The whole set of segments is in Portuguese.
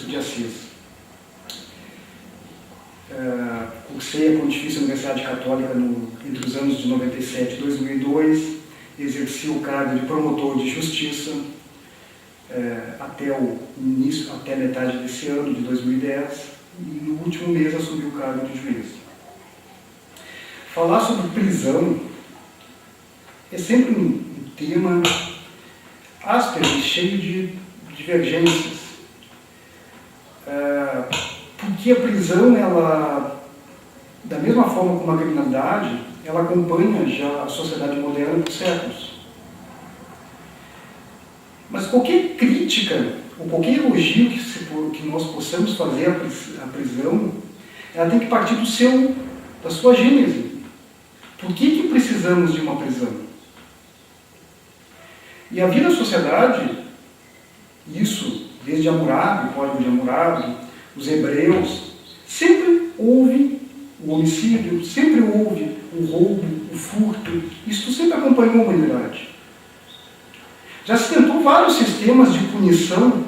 de Assis. Cursei a Pontifícia Universidade Católica entre os anos de 97 e 2002, exerci o cargo de promotor de justiça até até metade desse ano, de 2010, e no último mês assumi o cargo de juiz. Falar sobre prisão é sempre um tema áspero e cheio de divergências. Porque a prisão, ela, da mesma forma como a criminalidade, ela acompanha já a sociedade moderna por séculos. Mas qualquer crítica, ou qualquer elogio que nós possamos fazer à prisão, ela tem que partir da sua gênese. Por que precisamos de uma prisão? E havia na sociedade, isso desde Hammurabi, Código de Hammurabi, os hebreus, sempre houve o homicídio, sempre houve o roubo, o furto, isso sempre acompanhou a humanidade. Já se tentou vários sistemas de punição,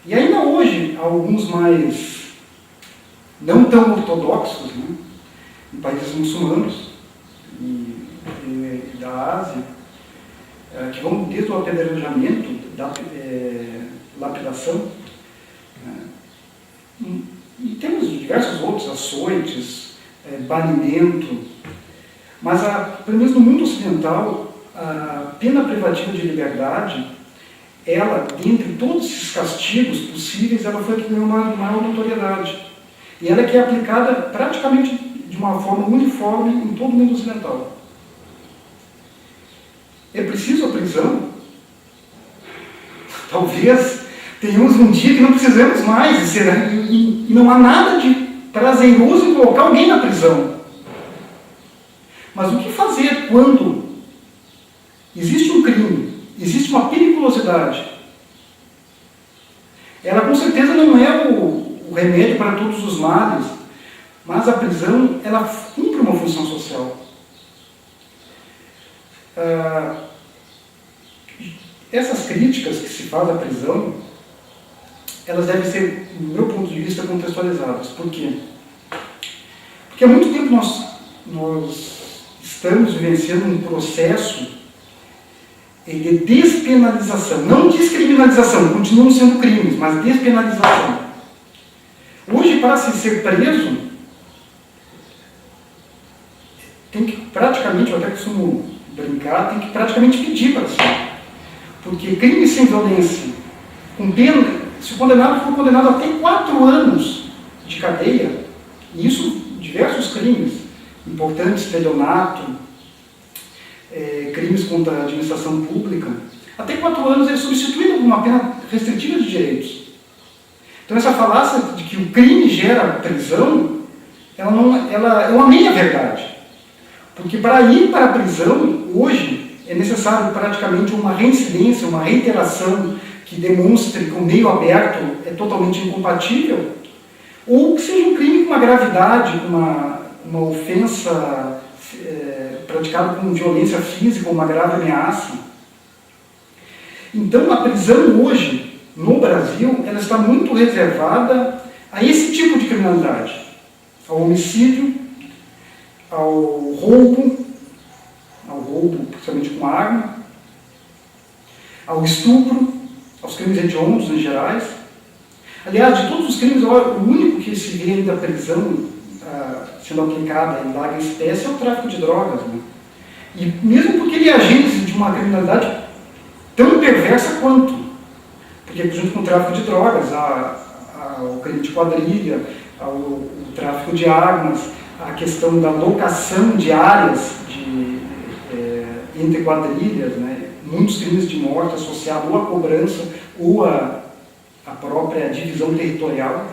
e ainda hoje, alguns mais não tão ortodoxos, né, em países muçulmanos e da Ásia, que vão desde o apedrejamento, da lapidação, e temos diversos outros, açoites, banimento, mas, pelo menos no mundo ocidental, a pena privativa de liberdade, ela, dentre todos esses castigos possíveis, ela foi a que ganhou uma maior notoriedade. E ela é que é aplicada praticamente de uma forma uniforme em todo o mundo ocidental. É preciso a prisão? Talvez tenhamos um dia que não precisamos mais, e não há nada de prazeroso em colocar alguém na prisão. Mas o que fazer quando existe um crime, existe uma periculosidade? Ela com certeza não é o remédio para todos os males, mas a prisão, ela cumpre uma função social. Essas críticas que se faz à prisão, elas devem ser, do meu ponto de vista, contextualizadas. Por quê? Porque há muito tempo nós estamos vivenciando um processo de despenalização, não descriminalização, continuam sendo crimes, mas despenalização. Hoje, para se ser preso, tem que praticamente, eu até costumo brincar, tem que praticamente pedir para ser. Porque crime sem violência, com pena, se o condenado for condenado até 4 anos de cadeia, e isso diversos crimes importantes, estelionato, crimes contra a administração pública, até 4 anos é substituído por uma pena restritiva de direitos. Então essa falácia de que o crime gera prisão, ela é uma meia-verdade. Porque para ir para a prisão, hoje, é necessário praticamente uma reincidência, uma reiteração que demonstre que o meio aberto é totalmente incompatível, ou que seja um crime com uma gravidade, com uma ofensa praticada com violência física, uma grave ameaça. Então, a prisão hoje, no Brasil, ela está muito reservada a esse tipo de criminalidade, ao homicídio, ao roubo, principalmente com arma, ao estupro, aos crimes hediondos em gerais. Aliás, de todos os crimes, o único que se vê ainda prisão sendo aplicada em larga espécie é o tráfico de drogas. Né? E mesmo porque ele é a gênese de uma criminalidade tão perversa quanto. Porque junto com o tráfico de drogas, o crime de quadrilha, o tráfico de armas, a questão da locação de áreas entre quadrilhas, né? Muitos crimes de morte associados ou à cobrança ou à própria divisão territorial.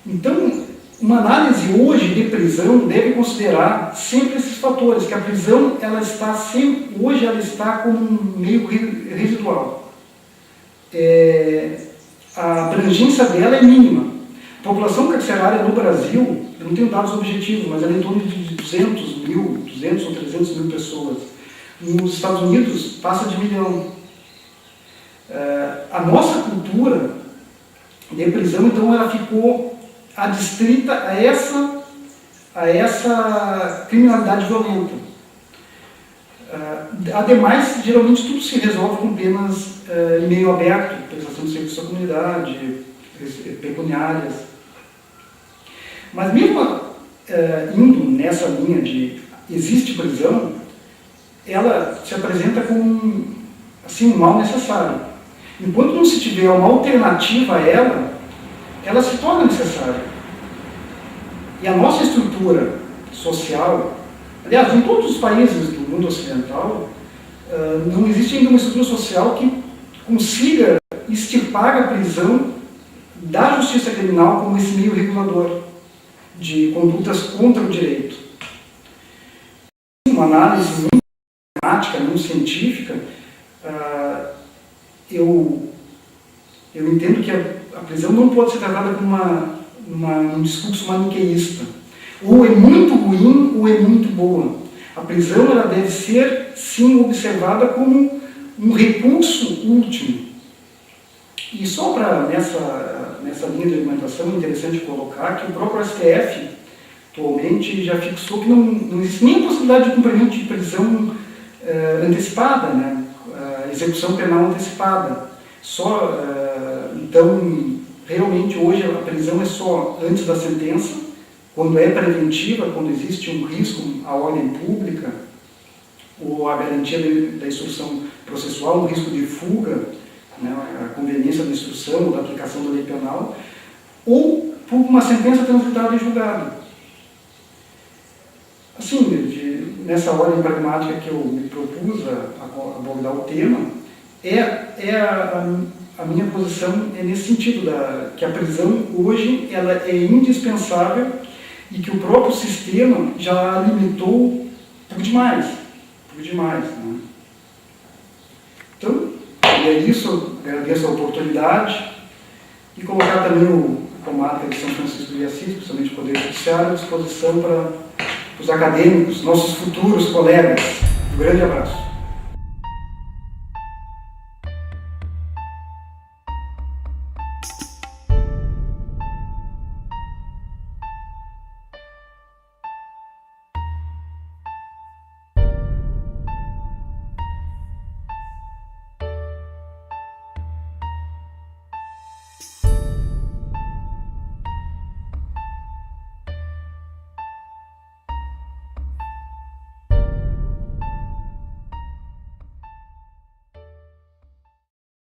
Então, uma análise hoje de prisão deve considerar sempre esses fatores, que a prisão hoje ela está como um meio residual. A abrangência dela é mínima. A população carcerária no Brasil, eu não tenho dados objetivos, mas ela é em torno de 200 ou 300 mil pessoas. Nos Estados Unidos, passa de 1 milhão. A nossa cultura, de prisão, então ela ficou adstrita a essa criminalidade violenta. Ademais, geralmente tudo se resolve com penas em meio aberto, prestação de serviço à comunidade, pecuniárias. Mas mesmo indo nessa linha de existe prisão, ela se apresenta como assim, um mal necessário. Enquanto não se tiver uma alternativa a ela, ela se torna necessária. E a nossa estrutura social, aliás, em todos os países do mundo ocidental, não existe ainda uma estrutura social que consiga extirpar a prisão da justiça criminal como esse meio regulador de condutas contra o direito. Uma análise muito pragmática, não científica, eu entendo que a prisão não pode ser tratada como um discurso maniqueísta. Ou é muito ruim ou é muito boa. A prisão ela deve ser, sim, observada como um recurso último. E só para, nessa linha de argumentação, é interessante colocar que o próprio STF, atualmente, já fixou que não existe nem a possibilidade de cumprimento de prisão antecipada, né? Execução penal antecipada. Então, realmente, hoje a prisão é só antes da sentença, quando é preventiva, quando existe um risco à ordem pública, ou a garantia da instrução processual, um risco de fuga, né, a conveniência da instrução ou da aplicação da lei penal, ou por uma sentença transitada em julgado. Assim, nessa ordem pragmática que eu me propus a abordar o tema, a minha posição é nesse sentido, que a prisão hoje ela é indispensável e que o próprio sistema já limitou por demais. Né? Então, é isso, agradeço a oportunidade e colocar também a comarca de São Francisco de Assis, principalmente o Poder Judiciário, à disposição para os acadêmicos, nossos futuros colegas. Um grande abraço.